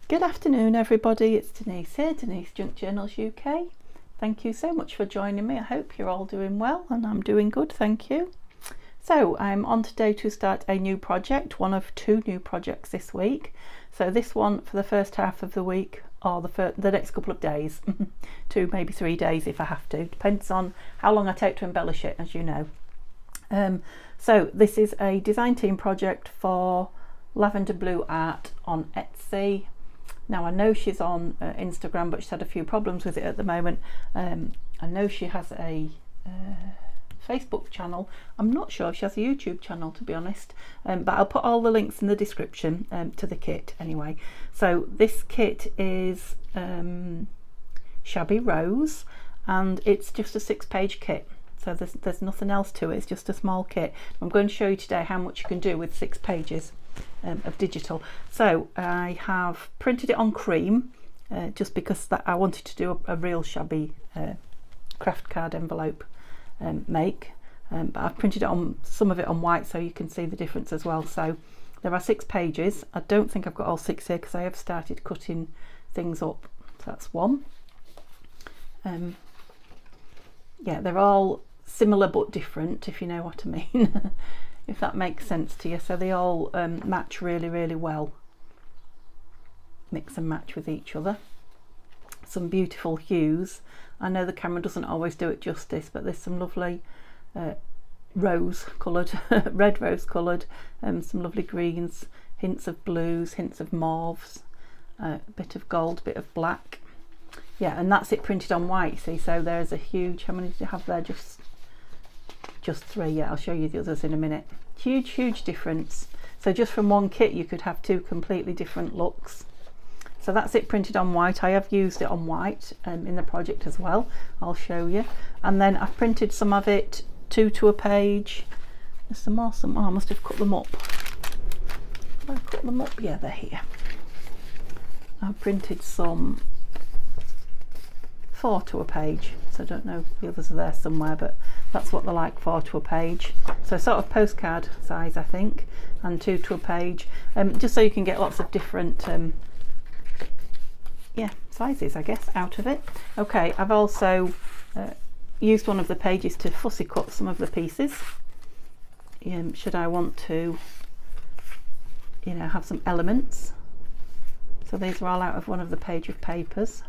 Good afternoon everybody, it's Denise here, Denise Junk Journals UK. Thank you so much for joining me. I hope you're all doing well and I'm doing good, thank you. So I'm on today to start a new project, one of two new projects this week. So this one for the first half of the week, or the next couple of days, 2 maybe 3 days if I have to, depends on how long I take to embellish it, as you know. So this is a design team project for Lavender Blue Art on Etsy. Now I know she's on Instagram, but she's had a few problems with it at the moment. I know she has a Facebook channel. I'm not sure if she has a YouTube channel, to be honest, but I'll put all the links in the description to the kit anyway. So this kit is Shabby Rose, and it's just a 6-page kit. So there's nothing else to it, it's just a small kit. I'm going to show you today how much you can do with 6 pages of digital. So I have printed it on cream just because I wanted to do a real shabby craft card envelope make, but I've printed it on some of it on white so you can see the difference as well. So there are 6 pages. I don't think I've got all 6 here because I have started cutting things up. So that's one. Yeah, they're all similar but different, if you know what I mean. If that makes sense to you. So they all match really well, mix and match with each other. Some beautiful hues. I know the camera doesn't always do it justice, but there's some lovely rose coloured red rose coloured, some lovely greens, hints of blues, hints of mauves, a bit of gold, bit of black. Yeah, and that's it printed on white, see. So there's a huge, how many do you have there? Just 3. Yeah, I'll show you the others in a minute. Huge difference. So just from one kit you could have 2 completely different looks. So that's it printed on white. I have used it on white in the project as well. I'll show you. And then I've printed some of it 2 to a page. There's some more. Oh, I must have cut them up. Did I cut them up? Yeah, they're here. I've printed some 4 to a page, so I don't know if the others are there somewhere, but that's what they're like, 4 to a page. So sort of postcard size, I think, and 2 to a page, just so you can get lots of different yeah, sizes, I guess, out of it. Okay, I've also used one of the pages to fussy cut some of the pieces, should I want to, you know, have some elements. So these are all out of one of the page of papers.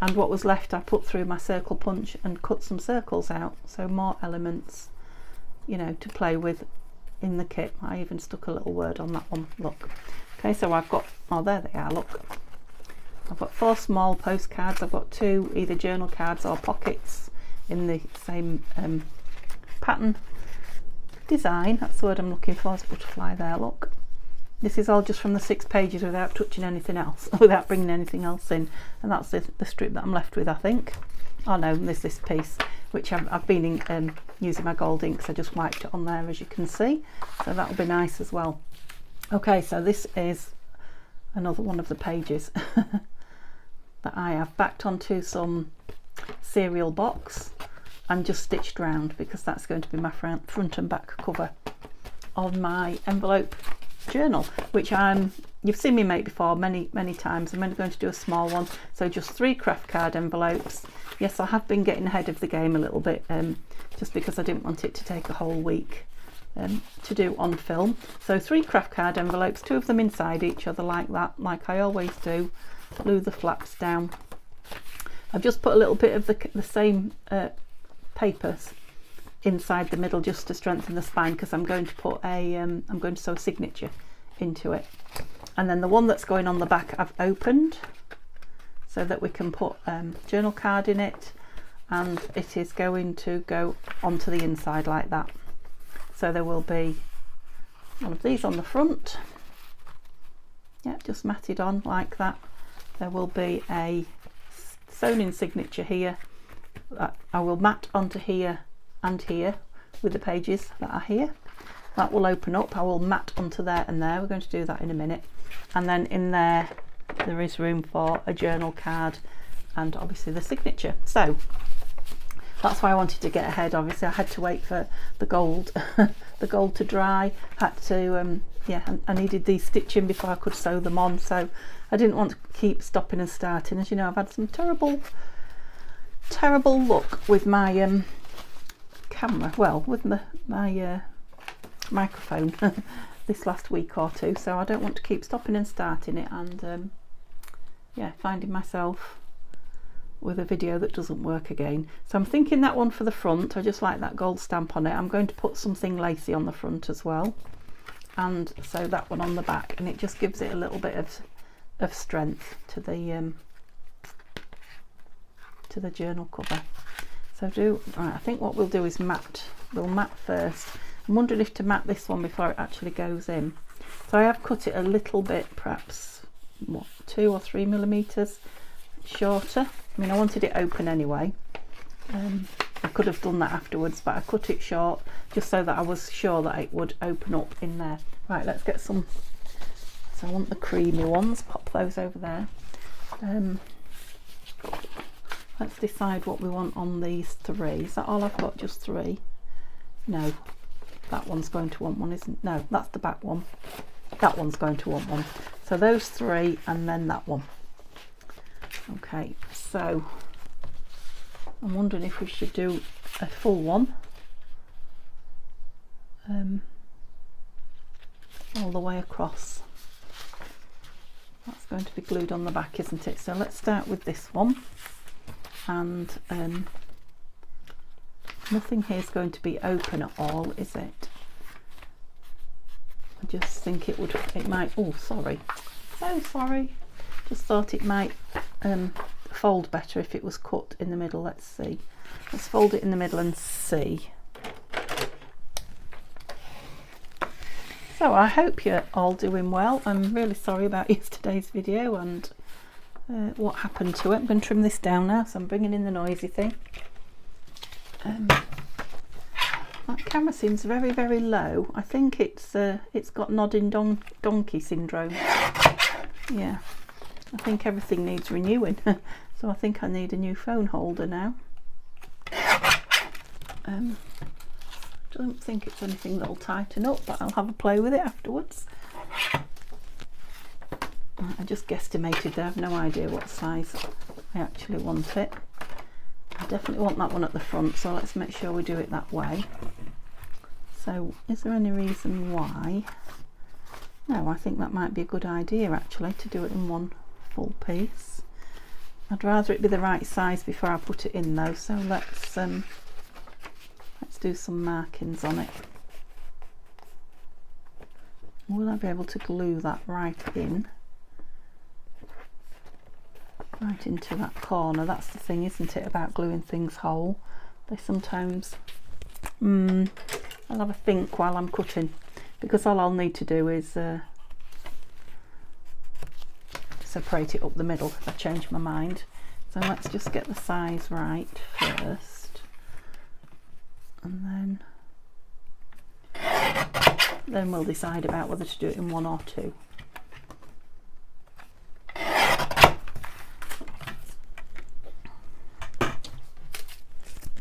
And what was left I put through my circle punch and cut some circles out, so more elements, you know, to play with in the kit. I even stuck a little word on that one, look. Okay, so I've got, oh there they are, look. I've got 4 small postcards. I've got 2 either journal cards or pockets in the same pattern design. That's the word I'm looking for, it's a butterfly there, look. This is all just from the 6 pages without touching anything else, without bringing anything else in. And that's the strip that I'm left with, I think. Oh no, there's this piece, which I've been using my gold ink, so I just wiped it on there, as you can see. So that'll be nice as well. Okay, so this is another one of the pages that I have backed onto some cereal box and just stitched round, because that's going to be my front and back cover on my envelope journal, which you've seen me make before many times. I'm only going to do a small one, so just 3 craft card envelopes. Yes, I have been getting ahead of the game a little bit, just because I didn't want it to take a whole week to do on film. So 3 craft card envelopes, 2 of them inside each other like that, like I always do. Glue the flaps down. I've just put a little bit of the same papers inside the middle just to strengthen the spine, because I'm going to put a I'm going to sew a signature into it. And then the one that's going on the back I've opened so that we can put journal card in it, and it is going to go onto the inside like that. So there will be one of these on the front, yeah, just matted on like that. There will be a sewn in signature here that I will mat onto here and here with the pages that are here. That will open up. I will mat onto there and there. We're going to do that in a minute. And then in there is room for a journal card and obviously the signature. So that's why I wanted to get ahead. Obviously I had to wait for the gold the gold to dry, had to yeah, I needed these stitching before I could sew them on, so I didn't want to keep stopping and starting. As you know, I've had some terrible luck with my camera, well, with my microphone this last week or two, so I don't want to keep stopping and starting it and yeah, finding myself with a video that doesn't work again. So I'm thinking that one for the front. I just like that gold stamp on it. I'm going to put something lacy on the front as well, and sew that one on the back, and it just gives it a little bit of strength to the journal cover. So right, I think what we'll do is mat. We'll mat first. I'm wondering if to mat this one before it actually goes in. So I have cut it a little bit, perhaps what, 2 or 3 millimeters shorter. I mean, I wanted it open anyway. I could have done that afterwards, but I cut it short just so that I was sure that it would open up in there. Right, let's get some. So I want the creamy ones. Pop those over there. Let's decide what we want on these 3. Is that all I've got? Just 3? No, that one's going to want one, isn't? No, that's the back one. That one's going to want one. So those 3 and then that one. Okay, so I'm wondering if we should do a full one all the way across. That's going to be glued on the back, isn't it? So let's start with this one, and nothing here is going to be open at all, is it? I just think it might, oh sorry, so sorry, just thought it might fold better if it was cut in the middle. Let's see, let's fold it in the middle and see. So I hope you're all doing well. I'm really sorry about yesterday's video and what happened to it. I'm going to trim this down now, so I'm bringing in the noisy thing. That camera seems very, very low. I think it's got nodding donkey syndrome. Yeah, I think everything needs renewing. So I think I need a new phone holder now. Don't think it's anything that'll tighten up, but I'll have a play with it afterwards. I just guesstimated there. I have no idea what size I actually want it. I definitely want that one at the front, so let's make sure we do it that way. So is there any reason why? No, I think that might be a good idea actually, to do it in one full piece. I'd rather it be the right size before I put it in though, so let's do some markings on it. Will I be able to glue that right in? Right into that corner. That's the thing, isn't it, about gluing things whole? They sometimes I'll have a think while I'm cutting, because all I'll need to do is separate it up the middle if I change my mind. So let's just get the size right first, and then we'll decide about whether to do it in 1 or 2.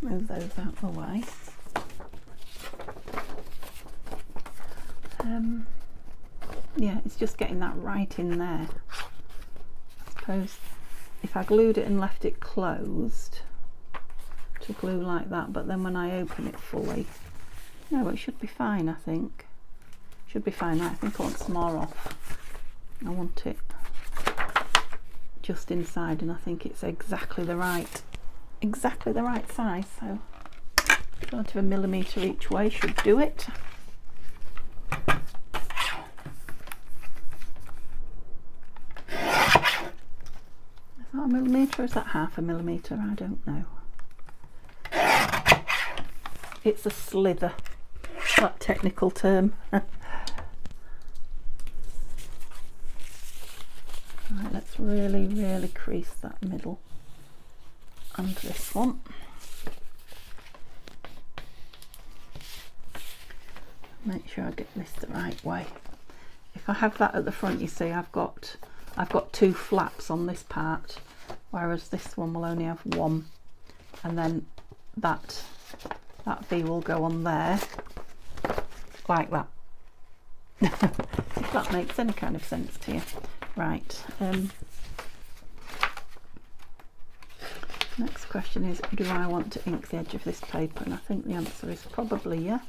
Move those out of the way. Yeah, it's just getting that right in there. I suppose if I glued it and left it closed to glue like that, but then when I open it fully, no, it should be fine. I think should be fine. I think I want some more off. I want it just inside, and I think it's exactly the right size. So sort of 1 millimetre each way should do it. Is that 1 millimetre or is that 1/2 millimetre? I don't know. It's a slither, that technical term. Right, let's really crease that middle and this one. Make sure I get this the right way. If I have that at the front, you see I've got 2 flaps on this part, whereas this one will only have 1, and then that V will go on there like that. If that makes any kind of sense to you. Right. Next question is, do I want to ink the edge of this paper? And I think the answer is probably yes.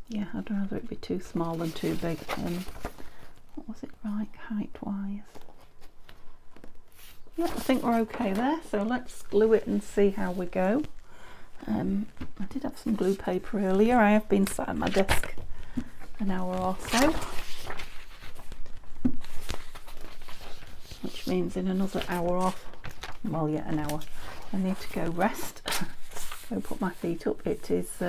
Yeah, I'd rather it be too small than too big. What was it like height wise? Yeah, I think we're okay there, so let's glue it and see how we go. I did have some glue paper earlier. I have been sat at my desk an hour or so, which means in another hour off, well, yeah, an hour, I need to go rest. Go put my feet up. It is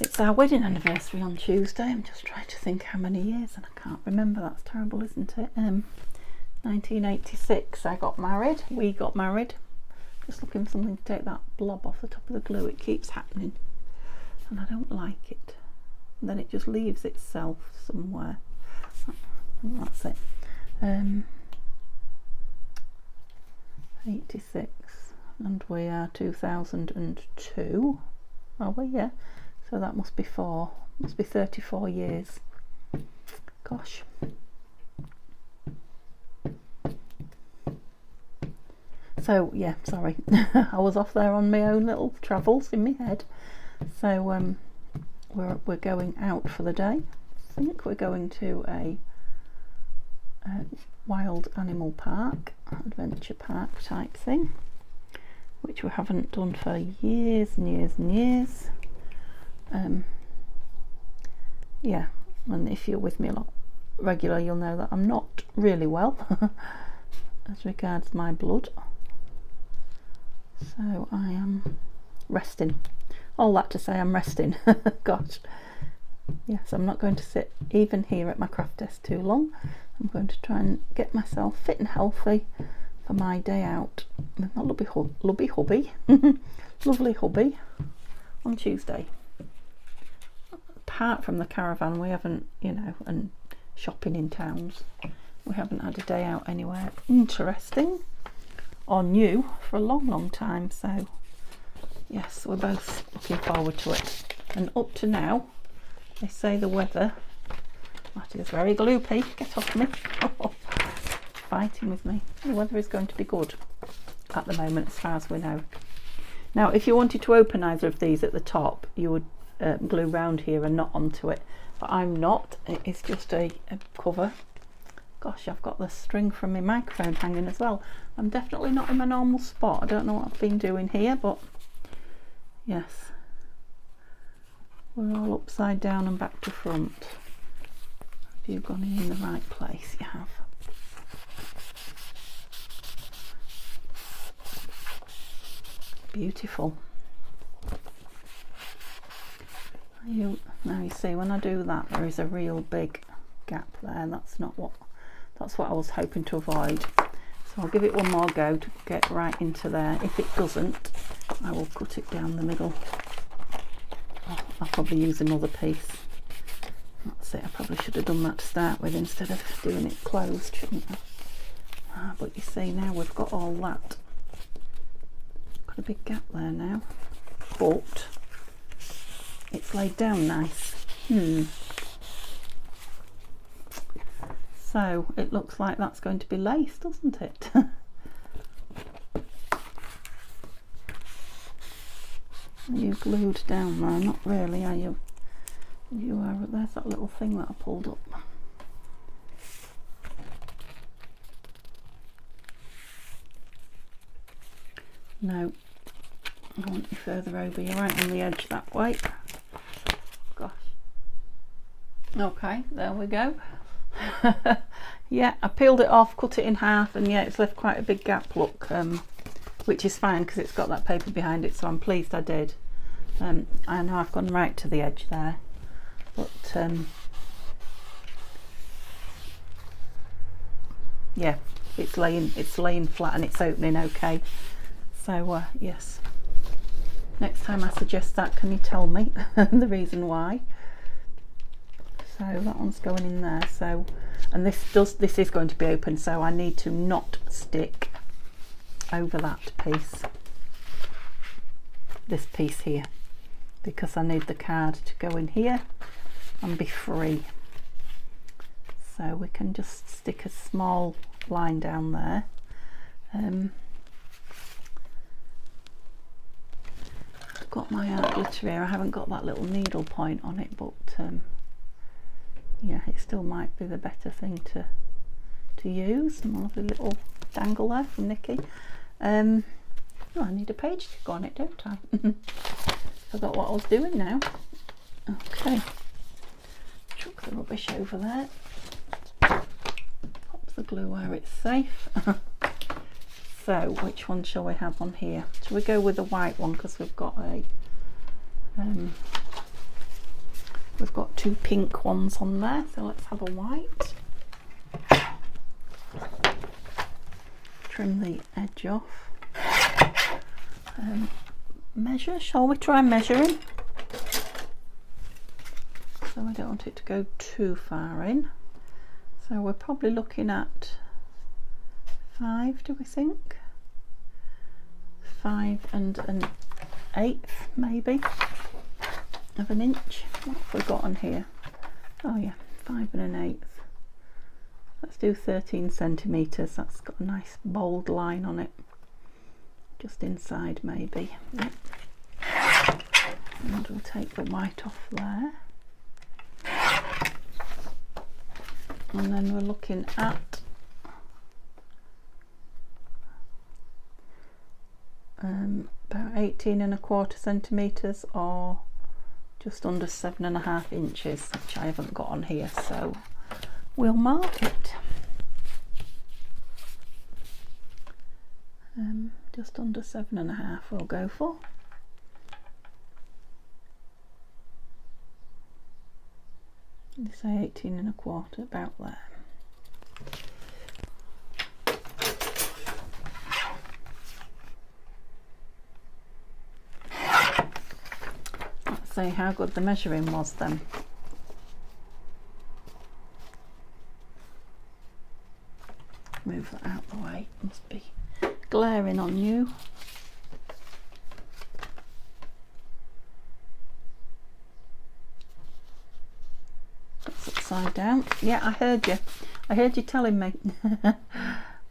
it's our wedding anniversary on Tuesday. I'm just trying to think how many years, and I can't remember. That's terrible, isn't it? 1986 I got married. We got married. Just looking for something to take that blob off the top of the glue. It keeps happening and I don't like it. And then it just leaves itself somewhere. I think that's it. 86 and we are 2002. Are we? Yeah. So that must be 34 years. Gosh. So yeah, sorry, I was off there on my own little travels in my head. So we're going out for the day. I think we're going to a wild animal park, adventure park type thing, which we haven't done for years and years and years. Yeah, and if you're with me a lot regular, you'll know that I'm not really well as regards my blood. So I am resting. All that to say, I'm resting. Gosh. Yes, I'm not going to sit even here at my craft desk too long. I'm going to try and get myself fit and healthy for my day out with my lovely hubby, lovely hubby, on Tuesday. Apart from the caravan, we haven't, you know, and shopping in towns, we haven't had a day out anywhere interesting or new for a long time. So yes, we're both looking forward to it. And up to now, they say the weather, that is very gloopy, get off me, fighting with me. The weather is going to be good at the moment as far as we know. Now if you wanted to open either of these at the top, you would glue round here and not onto it, but I'm not. It's just a cover. Gosh, I've got the string from my microphone hanging as well. I'm definitely not in my normal spot. I don't know what I've been doing here, but yes, we're all upside down and back to front. Have you gone in the right place? You have. Beautiful. Now you see, when I do that, there is a real big gap there. That's what I was hoping to avoid. So I'll give it one more go to get right into there. If it doesn't, I will cut it down the middle. I'll probably use another piece. That's it. I probably should have done that to start with instead of doing it closed, shouldn't I? But you see, now we've got all that. Got a big gap there now, but it's laid down nice. So it looks like that's going to be lace, doesn't it? Are you glued down there? Not really, are you? You are. There's that little thing that I pulled up. No, I want you further over. You're right on the edge that way. Gosh. Okay, there we go. Yeah, I peeled it off, cut it in half, and yeah, it's left quite a big gap, look, which is fine because it's got that paper behind it, so I'm pleased I did. I know I've gone right to the edge there, but yeah, it's laying flat and it's opening okay. So yes, next time I suggest that, can you tell me the reason why? So that one's going in there. So, and this is going to be open, so I need to not stick over that piece. this piece here, because I need the card to go in here and be free. So we can just stick a small line down there. I've got my art glitter here. I haven't got that little needle point on it, but yeah, it still might be the better thing to use. And a lovely little dangle there from Nikki. Oh, I need a page to go on it, don't I? Forgot what I was doing now. Okay, chuck the rubbish over there. Pop the glue where it's safe. So, which one shall we have on here? Shall we go with the white one, because we've got a we've got 2 pink ones on there. So let's have a white. Trim the edge off. Measure, shall we try measuring? So I don't want it to go too far in. So we're probably looking at 5, do we think? 5 and an 1/8 maybe of an inch. What have we got on here? Oh yeah, 5 and an 1/8. Let's do 13 centimetres. That's got a nice bold line on it. Just inside maybe. Yep. And we'll take the white off there. And then we're looking at about 18¼ centimetres, or just under 7½ inches, which I haven't got on here, so we'll mark it. Just under 7½ we'll go for. You say 18¼ about there. Let's see how good the measuring was then. Move that out the way, it must be glaring on you. That's upside down. Yeah, I heard you. I heard you telling me.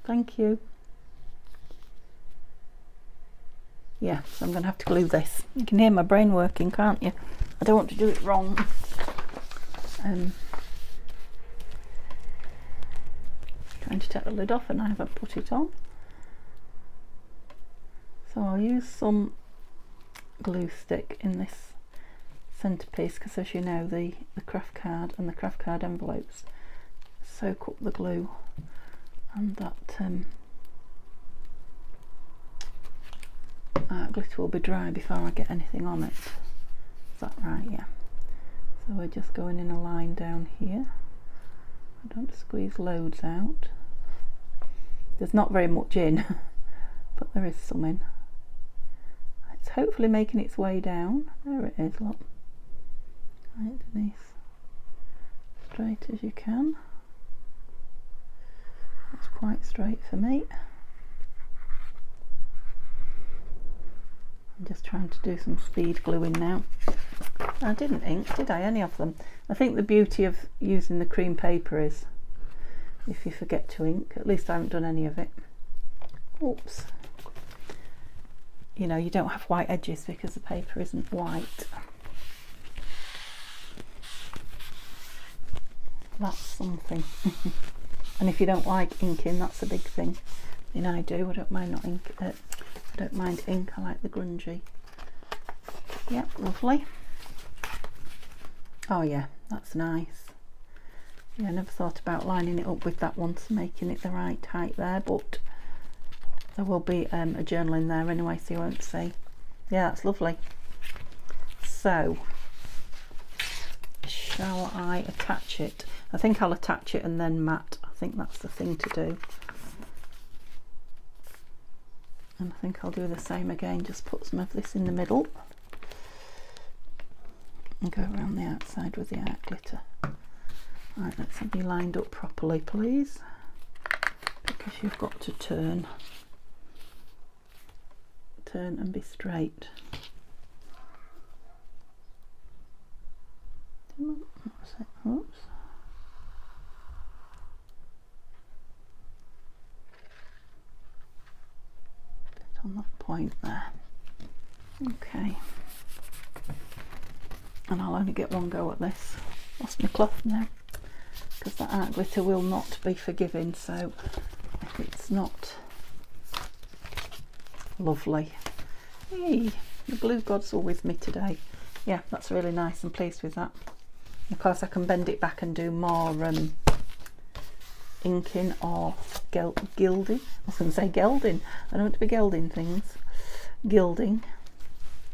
Thank you. Yeah, so I'm going to have to glue this. You can hear my brain working, can't you? I don't want to do it wrong. Trying to take the lid off and I haven't put it on. So I'll use some glue stick in this centerpiece, because as you know, the craft card and the craft card envelopes soak up the glue, and that glitter will be dry before I get anything on it. Is that right? Yeah. So we're just going in a line down here. I don't squeeze loads out. There's not very much in, but there is some in. It's hopefully making its way down. There it is, look. Right, Denise. Straight as you can. That's quite straight for me. I'm just trying to do some speed gluing now. I didn't ink, did I, any of them? I think the beauty of using the cream paper is if you forget to ink, at least I haven't done any of it. Oops. You know, you don't have white edges because the paper isn't white. That's something. And if you don't like inking, that's a big thing. I mean, I do. I don't mind not ink. I don't mind ink. I like the grungy. Yep, lovely. Oh yeah, that's nice. Yeah, I never thought about lining it up with that one to making it the right height there, but there will be a journal in there anyway, so you won't see. Yeah, that's lovely. So, shall I attach it? I think I'll attach it and then mat. I think that's the thing to do. And I think I'll do the same again, just put some of this in the middle and go around the outside with the art glitter. Right, let's have you lined up properly, please, because you've got to turn and be straight. Oops. Bit on that point there. Okay. And I'll only get one go at this. Lost my cloth now, because that art glitter will not be forgiving, so if it's not lovely. Hey, the blue gods are with me today. Yeah, that's really nice. I'm pleased with that. Of course I can bend it back and do more inking or gilding. I was going to say gelding. I don't want to be gelding things. Gilding.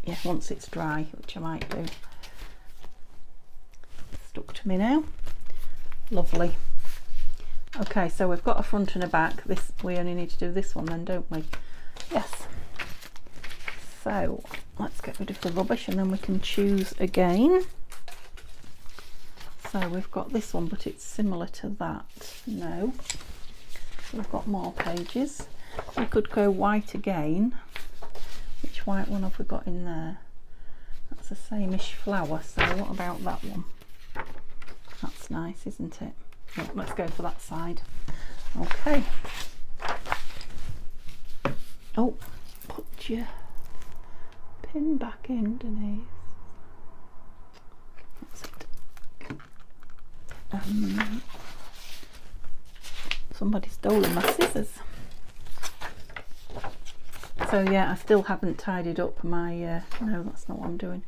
Yeah, once it's dry, which I might do. Stuck to me now. Lovely. Okay, so we've got a front and a back. This, we only need to do this one then, don't we? Yes. So let's get rid of the rubbish and then we can choose again. So we've got this one, but it's similar to that. No. We've got more pages. We could go white again. Which white one have we got in there? That's the same-ish flower, so what about that one? That's nice, isn't it? Well, let's go for that side. Okay. Oh, put your pin back in, Denise. That's it. Somebody stolen my scissors. So yeah, I still haven't tidied up my, no, that's not what I'm doing.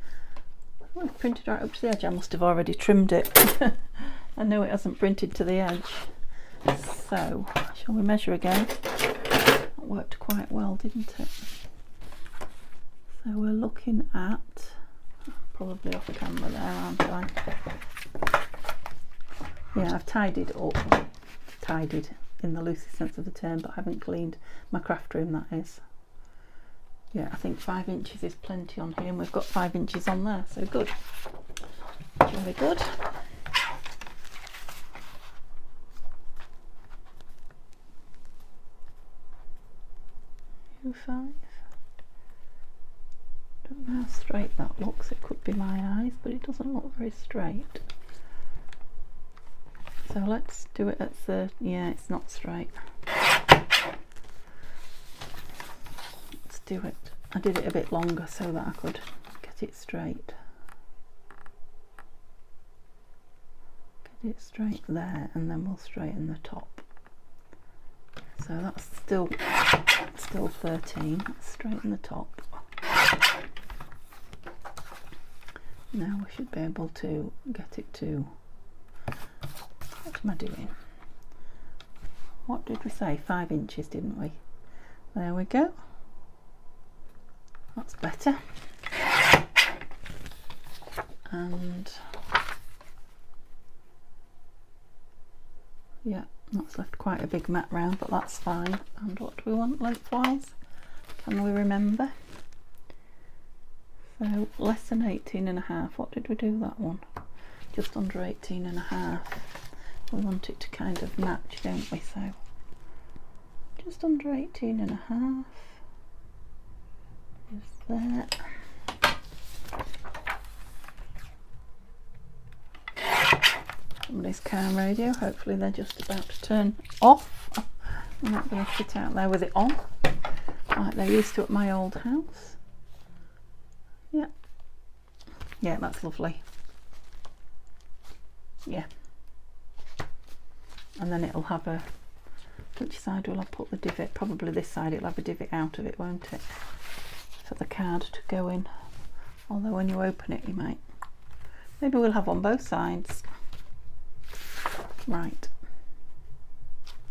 Oh, I've printed right up to the edge. I must have already trimmed it. I know it hasn't printed to the edge. So, shall we measure again? That worked quite well, didn't it? So we're looking at, probably off camera there, aren't I? Yeah, I've tidied up. Tidied in the loosest sense of the term, but I haven't cleaned my craft room, that is. Yeah, I think 5 inches is plenty on here, and we've got 5 inches on there, so good. Very good. 5. Don't know how straight that looks. It could be my eyes, but it doesn't look very straight. So let's do it at 30. Yeah, it's not straight. Let's do it. I did it a bit longer so that I could get it straight. Get it straight there, and then we'll straighten the top. So that's still 13. Let's straighten the top. Now we should be able to get it to, what am I doing? What did we say? 5 inches, didn't we? There we go. That's better. And yeah, that's left quite a big mat round, but that's fine. And what do we want lengthwise? Can we remember? So less than 18.5. What did we do that one? Just under 18.5. We want it to kind of match, don't we? So just under 18.5 is there. Somebody's car radio, hopefully they're just about to turn off. I'm not going to sit out there with it on like they used to at my old house. Yeah, that's lovely. Yeah, and then it'll have a, which side will I put the divot? Probably this side. It'll have a divot out of it, won't it, for the card to go in, although when you open it you might, maybe we'll have on both sides. Right,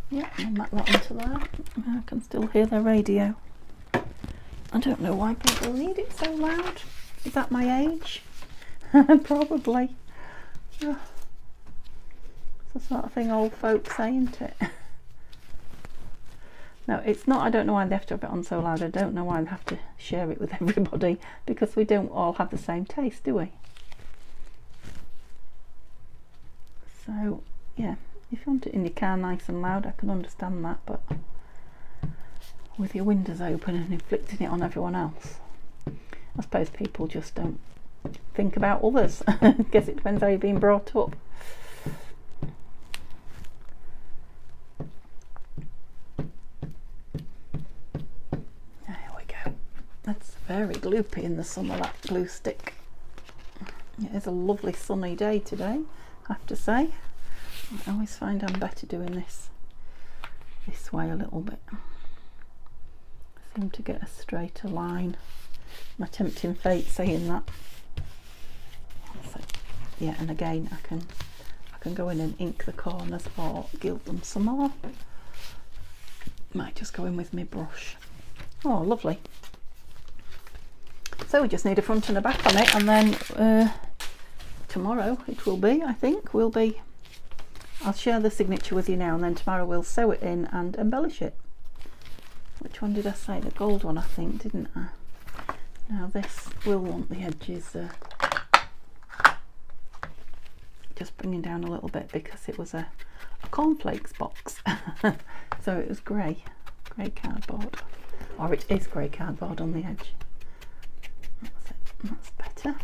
yeah, I'll map that onto there. I can still hear the radio. I don't know why people need it so loud. Is that my age? Probably. Oh, it's the sort of thing old folks say, isn't it? No, it's not. I don't know why they have to have it on so loud. I don't know why they have to share it with everybody, because we don't all have the same taste, do we? So yeah, if you want it in your car nice and loud, I can understand that, but with your windows open and inflicting it on everyone else, I suppose people just don't think about others. I guess it depends how you've been brought up. very gloopy in the summer, that glue stick. It is a lovely sunny day today, I have to say. I always find I'm better doing this way a little bit. I seem to get a straighter line. My tempting fate saying that. So, yeah, and again I can go in and ink the corners or gild them some more. Might just go in with my brush. Oh, lovely. So we just need a front and a back on it, and then tomorrow it will be, I think, I'll share the signature with you now, and then tomorrow we'll sew it in and embellish it. Which one did I say? The gold one, I think, didn't I? Now this will want the edges just bringing down a little bit because it was a cornflakes box. So it was grey cardboard, or it is grey cardboard on the edge. That's it, that's better.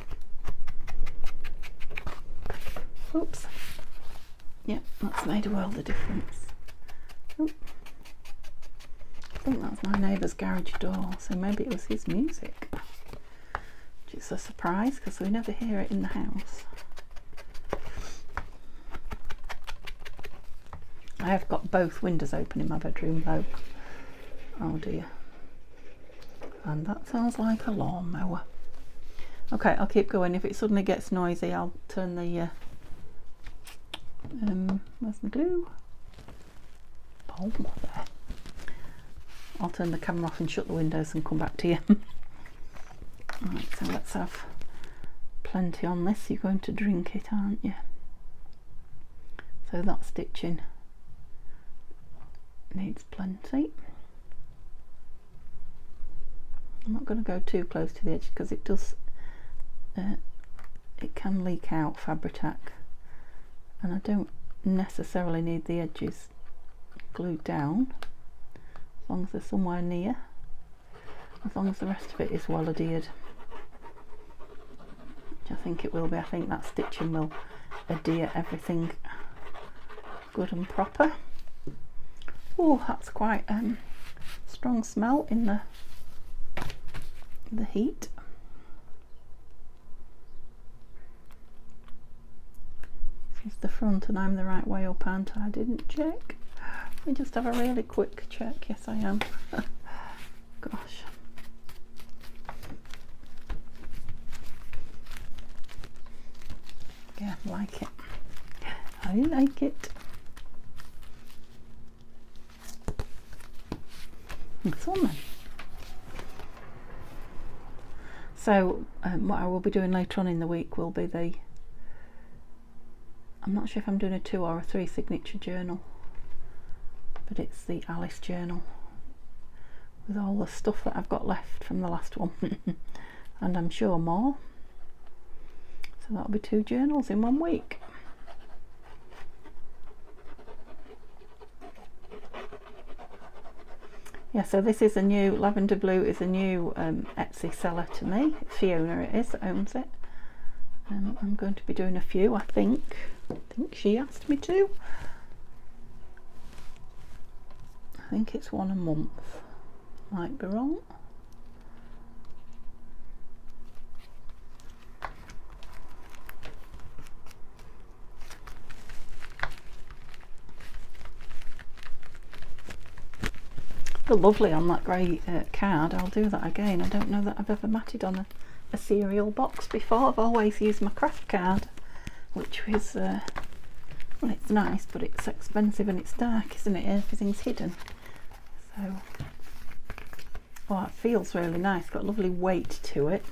Oops. Yeah, that's made a world of difference. Oop. I think that's my neighbour's garage door, so maybe it was his music. Which is a surprise because we never hear it in the house. I have got both windows open in my bedroom though. Oh dear. And that sounds like a lawnmower. Okay, I'll keep going. If it suddenly gets noisy, I'll turn the where's my glue? Oh, there. I'll turn the camera off and shut the windows and come back to you. Right, so let's have plenty on this. You're going to drink it, aren't you? So that stitching needs plenty. I'm not going to go too close to the edge because it does it can leak out Fabri-Tac, and I don't necessarily need the edges glued down as long as they're somewhere near, as long as the rest of it is well adhered, which I think it will be. I think that stitching will adhere everything good and proper. Oh, that's quite strong smell in the heat. This is the front and I'm the right way up, aren't I? I didn't check. Let me just have a really quick check. Yes, I am. Gosh. Yeah, I like it. I like it. Next one then. So what I will be doing later on in the week will be I'm not sure if I'm doing a 2 or a 3 signature journal, but it's the Alice journal with all the stuff that I've got left from the last one. And I'm sure more. So that'll be 2 journals in 1 week. Yeah, so this is a new, Lavender Blue is a new Etsy seller to me. Fiona it is that owns it. I'm going to be doing a few, I think she asked me to. I think it's 1 a month. Might be wrong. They're lovely on that grey card. I'll do that again. I don't know that I've ever matted on a cereal box before. I've always used my craft card, which was well, it's nice, but it's expensive and it's dark, isn't it? Everything's hidden. So, oh, it feels really nice. Got a lovely weight to it.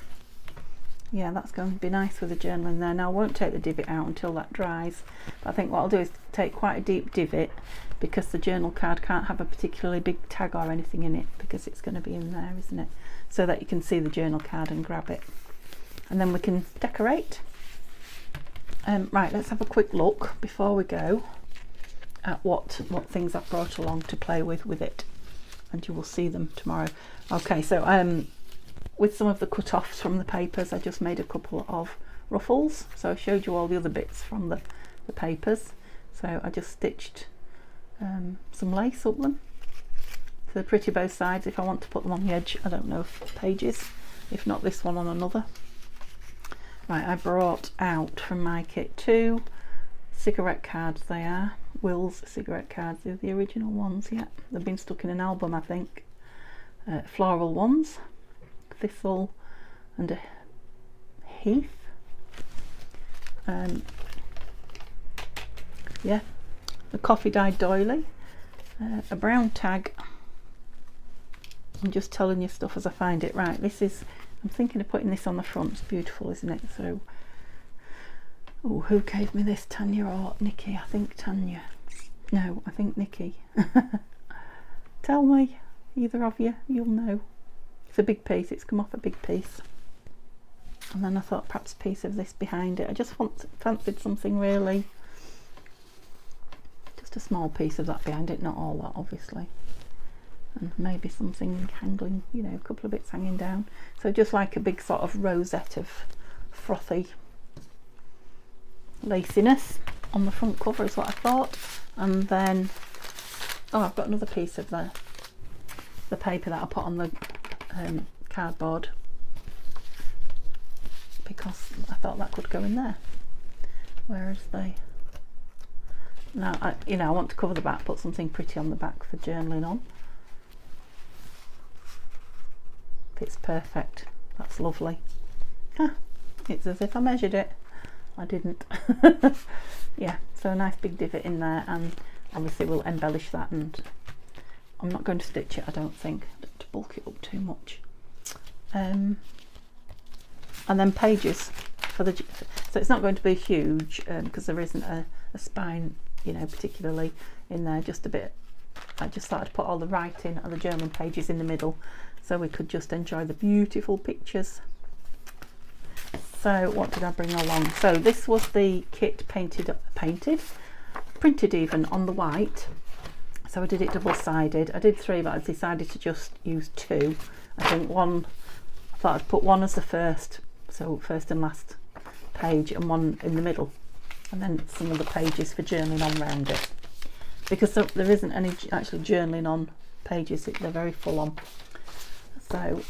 Yeah, that's going to be nice with a journal in there. Now I won't take the divot out until that dries, but I think what I'll do is take quite a deep divot, because the journal card can't have a particularly big tag or anything in it, because it's going to be in there, isn't it? So that you can see the journal card and grab it, and then we can decorate. Right, let's have a quick look before we go at what things I've brought along to play with it, and you will see them tomorrow. Okay, so with some of the cut-offs from the papers, I just made a couple of ruffles. So I showed you all the other bits from the papers. So I just stitched some lace up them. So they're pretty both sides. If I want to put them on the edge, I don't know if pages, if not this one, on another. Right, I brought out from my kit 2 cigarette cards. They are Will's cigarette cards. They're the original ones. Yeah, they've been stuck in an album, I think. Floral ones, thistle and a heath. Yeah, a coffee dyed doily, a brown tag. I'm just telling you stuff as I find it. Right, this is, I'm thinking of putting this on the front. It's beautiful, isn't it? So, oh, who gave me this, Tania or Nikki? I think Tania. No, I think Nikki. Tell me, either of you, you'll know. It's a big piece, it's come off a big piece. And then I thought perhaps a piece of this behind it. I just fancied something really, just a small piece of that behind it, not all that obviously. And maybe something hanging, you know, a couple of bits hanging down. So just like a big sort of rosette of frothy laciness on the front cover is what I thought. And then, oh, I've got another piece of the paper that I put on the cardboard, because I thought that could go in there. Where is they? Now, I want to cover the back, put something pretty on the back for journaling on. Fits perfect. That's lovely. Huh, it's as if I measured it. I didn't. Yeah, so a nice big divot in there, and obviously we'll embellish that, and I'm not going to stitch it, I don't think, to bulk it up too much. And then pages for the, so it's not going to be huge because there isn't a spine, you know, particularly in there, just a bit. I just thought I'd put all the writing and the journaling pages in the middle so we could just enjoy the beautiful pictures. So what did I bring along? So this was the kit printed even on the white. So I did it double-sided. I did 3, but I decided to just use 2. I think one, I thought I'd put one as the first, so first and last page, and one in the middle, and then some of the pages for journaling on round it. Because there isn't any actually journaling on pages, they're very full on. So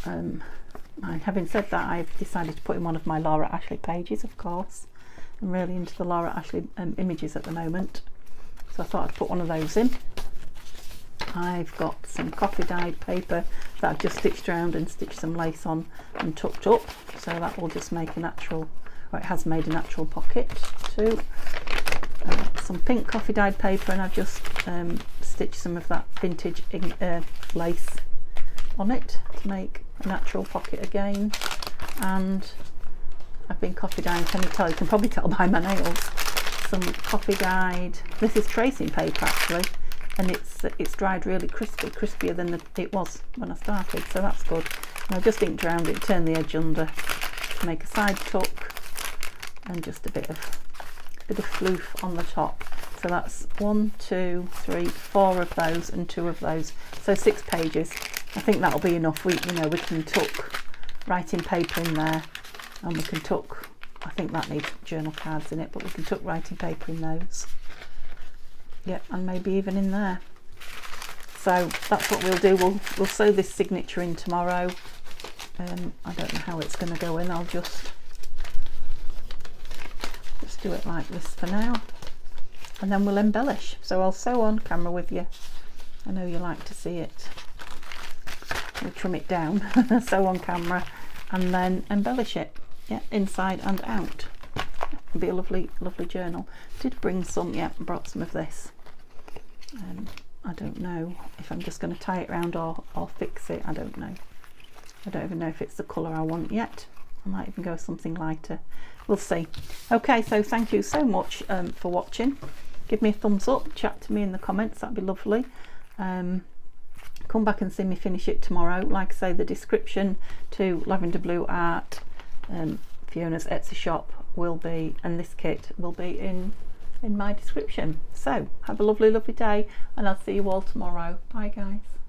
having said that, I've decided to put in one of my Laura Ashley pages, of course. I'm really into the Laura Ashley images at the moment, so I thought I'd put one of those in. I've got some coffee dyed paper that I've just stitched around and stitched some lace on and tucked up, so that will just make a natural, or it has made a natural pocket too. Some pink coffee dyed paper, and I've just stitched some of that vintage lace on it to make a natural pocket again. And I've been coffee dyeing, can you tell? You can probably tell by my nails. Some coffee dyed, this is tracing paper actually, and it's dried really crispy, crispier than it was when I started, so that's good. And I just inked around it, turned the edge under to make a side tuck, and just a bit of floof on the top. So that's 1, 2, 3, 4 of those and 2 of those, so 6 pages. I think that'll be enough. We can tuck writing paper in there, and we can tuck, I think that needs journal cards in it, but we can tuck writing paper in those. Yep, and maybe even in there. So that's what we'll do. We'll sew this signature in tomorrow. I don't know how it's going to go in. I'll just do it like this for now, and then we'll embellish. So I'll sew on camera with you. I know you like to see it. We'll trim it down, sew on camera, and then embellish it. Yeah, inside and out. It'll be a lovely, lovely journal. Did bring some, yeah, brought some of this. I don't know if I'm just going to tie it around or fix it. I don't know. I don't even know if it's the colour I want yet. I might even go something lighter. We'll see. Okay, so thank you so much for watching. Give me a thumbs up, chat to me in the comments, that'd be lovely. Come back and see me finish it tomorrow. Like I say, the description to Lavender Blue Art, Fiona's Etsy shop will be, and this kit will be in my description. So have a lovely, lovely day, and I'll see you all tomorrow. Bye guys.